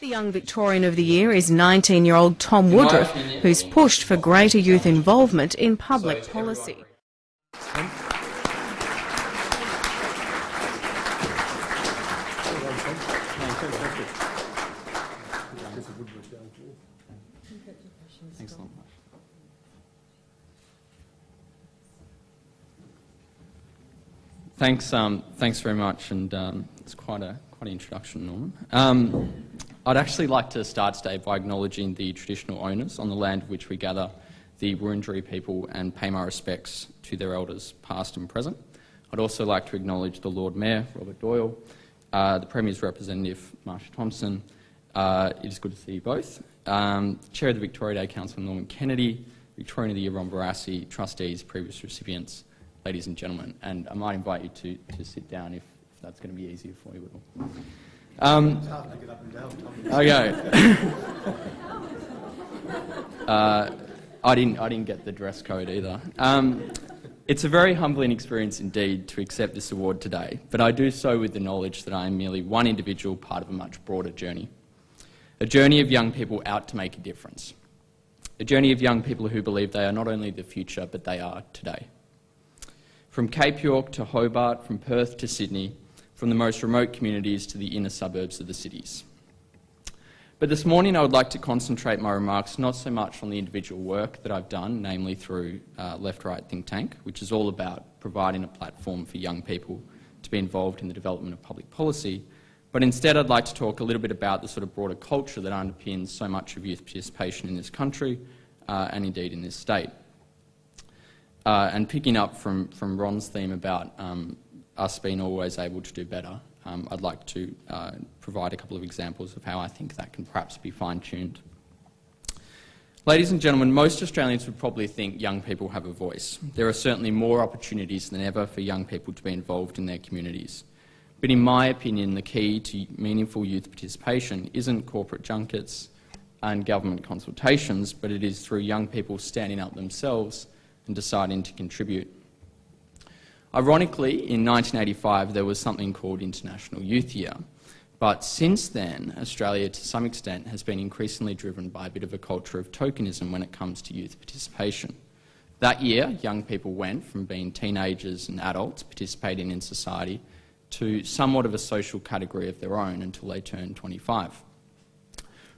The Young Victorian of the Year is 19-year-old Thom Woodroofe, who's pushed for greater youth involvement in public policy. Thanks very much, and it's quite an introduction, Norman. I'd actually like to start today by acknowledging the traditional owners on the land which we gather, the Wurundjeri people, and pay my respects to their elders, past and present. I'd also like to acknowledge the Lord Mayor, Robert Doyle, the Premier's representative, Marsha Thompson. It is good to see you both. Chair of the Victoria Day Council, Norman Kennedy, Victorian of the Year, Ron Barassi, trustees, previous recipients, ladies and gentlemen, and I might invite you to sit down if that's going to be easier for you at all. It's hard to get up and down. Okay. I didn't get the dress code either. It's a very humbling experience indeed to accept this award today, but I do so with the knowledge that I am merely one individual part of a much broader journey. A journey of young people out to make a difference. A journey of young people who believe they are not only the future, but they are today. From Cape York to Hobart, from Perth to Sydney, from the most remote communities to the inner suburbs of the cities. But this morning I would like to concentrate my remarks not so much on the individual work that I've done, namely through Left-Right Think Tank, which is all about providing a platform for young people to be involved in the development of public policy, but instead I'd like to talk a little bit about the sort of broader culture that underpins so much of youth participation in this country and indeed in this state. And picking up from Ron's theme about us being always able to do better, I'd like to provide a couple of examples of how I think that can perhaps be fine-tuned. Ladies and gentlemen, most Australians would probably think young people have a voice. There are certainly more opportunities than ever for young people to be involved in their communities. But in my opinion, the key to meaningful youth participation isn't corporate junkets and government consultations, but it is through young people standing up themselves and deciding to contribute. Ironically, in 1985 there was something called International Youth Year, but since then Australia to some extent has been increasingly driven by a bit of a culture of tokenism when it comes to youth participation. That year, young people went from being teenagers and adults participating in society to somewhat of a social category of their own until they turned 25.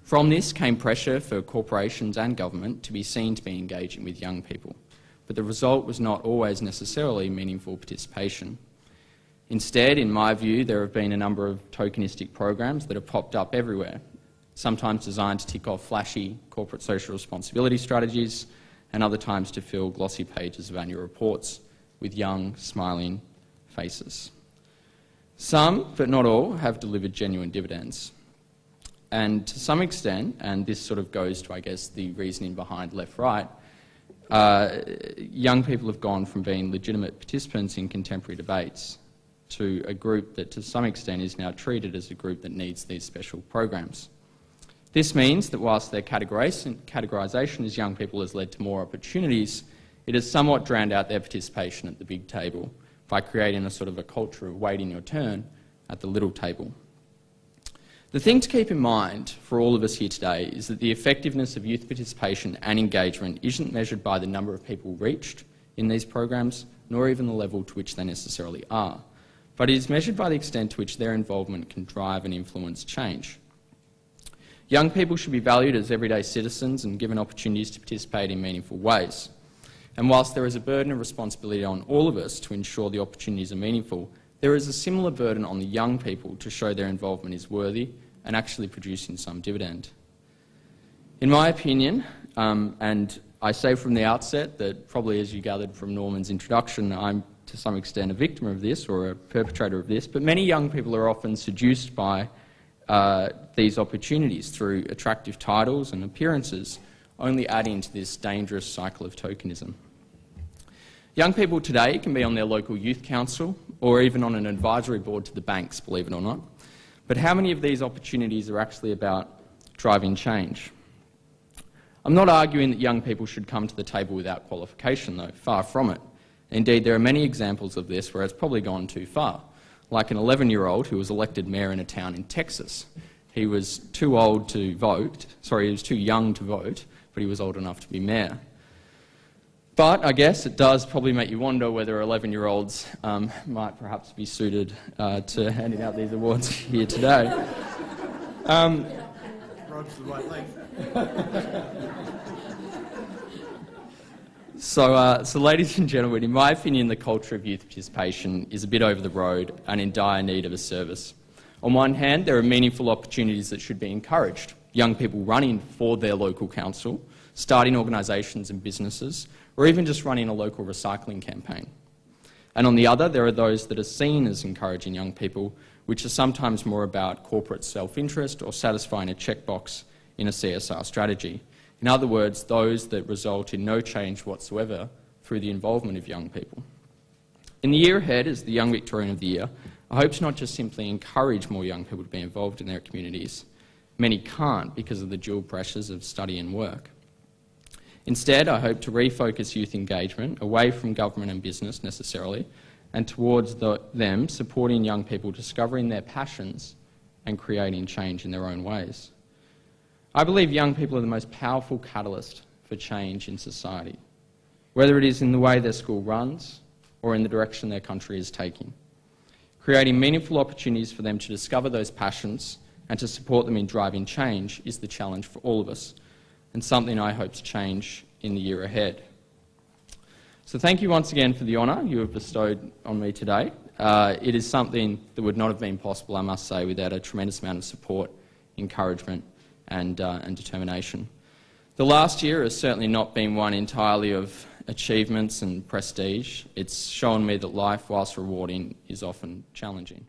From this came pressure for corporations and government to be seen to be engaging with young people. But the result was not always necessarily meaningful participation. Instead, in my view, there have been a number of tokenistic programs that have popped up everywhere, sometimes designed to tick off flashy corporate social responsibility strategies, and other times to fill glossy pages of annual reports with young, smiling faces. Some, but not all, have delivered genuine dividends. And to some extent, and this sort of goes to, I guess, the reasoning behind left-right, young people have gone from being legitimate participants in contemporary debates to a group that to some extent is now treated as a group that needs these special programs. This means that whilst their categorisation as young people has led to more opportunities, it has somewhat drowned out their participation at the big table by creating a sort of a culture of waiting your turn at the little table. The thing to keep in mind for all of us here today is that the effectiveness of youth participation and engagement isn't measured by the number of people reached in these programs, nor even the level to which they necessarily are, but it is measured by the extent to which their involvement can drive and influence change. Young people should be valued as everyday citizens and given opportunities to participate in meaningful ways. And whilst there is a burden of responsibility on all of us to ensure the opportunities are meaningful, there is a similar burden on the young people to show their involvement is worthy and actually producing some dividend. In my opinion, and I say from the outset that probably as you gathered from Norman's introduction, I'm to some extent a victim of this or a perpetrator of this, but many young people are often seduced by these opportunities through attractive titles and appearances, only adding to this dangerous cycle of tokenism. Young people today can be on their local youth council or even on an advisory board to the banks, believe it or not. But how many of these opportunities are actually about driving change? I'm not arguing that young people should come to the table without qualification, though, far from it. Indeed, there are many examples of this where it's probably gone too far, like an 11-year-old who was elected mayor in a town in Texas. He was too old to vote, sorry, he was too young to vote, but he was old enough to be mayor. But I guess it does probably make you wonder whether 11-year-olds might perhaps be suited to handing out these awards here today. Rob's the right length. So ladies and gentlemen, in my opinion, the culture of youth participation is a bit over the road and in dire need of a service. On one hand, there are meaningful opportunities that should be encouraged. Young people running for their local council, starting organisations and businesses, or even just running a local recycling campaign. And on the other, there are those that are seen as encouraging young people, which are sometimes more about corporate self-interest or satisfying a checkbox in a CSR strategy. In other words, those that result in no change whatsoever through the involvement of young people. In the year ahead, as the Young Victorian of the Year, I hope to not just simply encourage more young people to be involved in their communities. Many can't because of the dual pressures of study and work. Instead, I hope to refocus youth engagement away from government and business necessarily, and towards them supporting young people discovering their passions and creating change in their own ways. I believe young people are the most powerful catalyst for change in society, whether it is in the way their school runs or in the direction their country is taking. Creating meaningful opportunities for them to discover those passions and to support them in driving change is the challenge for all of us, and something I hope to change in the year ahead. So thank you once again for the honour you have bestowed on me today. It is something that would not have been possible, I must say, without a tremendous amount of support, encouragement and determination. The last year has certainly not been one entirely of achievements and prestige. It's shown me that life, whilst rewarding, is often challenging.